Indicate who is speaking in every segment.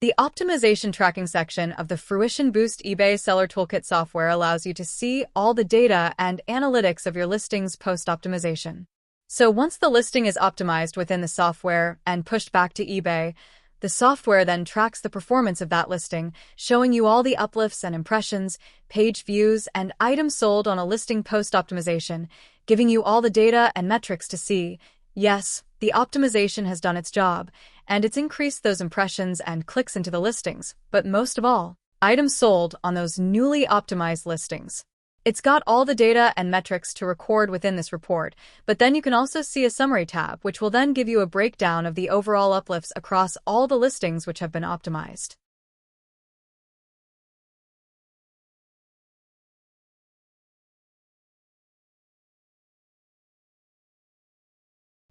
Speaker 1: The optimization tracking section of the Frooition Boost eBay Seller Toolkit software allows you to see all the data and analytics of your listings post-optimization. So once the listing is optimized within the software and pushed back to eBay, the software then tracks the performance of that listing, showing you all the uplifts and impressions, page views, and items sold on a listing post-optimization, giving you all the data and metrics to see. Yes, the optimization has done its job, and it's increased those impressions and clicks into the listings, but most of all, items sold on those newly optimized listings. It's got all the data and metrics to record within this report, but then you can also see a summary tab, which will then give you a breakdown of the overall uplifts across all the listings which have been optimized.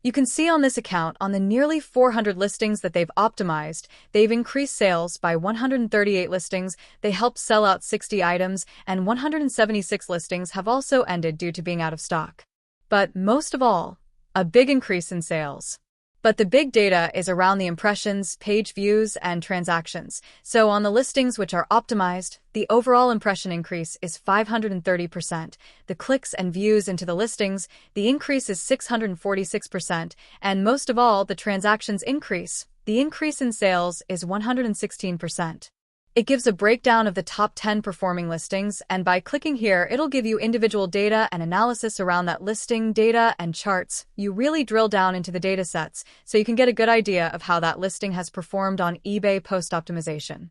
Speaker 1: You can see on this account, on the nearly 400 listings that they've optimized, they've increased sales by 138 listings, they helped sell out 60 items, and 176 listings have also ended due to being out of stock. But most of all, a big increase in sales. But the big data is around the impressions, page views, and transactions. So on the listings which are optimized, the overall impression increase is 530%. The clicks and views into the listings, the increase is 646%. And most of all, the transactions increase. The increase in sales is 116%. It gives a breakdown of the top 10 performing listings, and by clicking here, it'll give you individual data and analysis around that listing, data and charts. You really drill down into the data sets, so you can get a good idea of how that listing has performed on eBay post-optimization.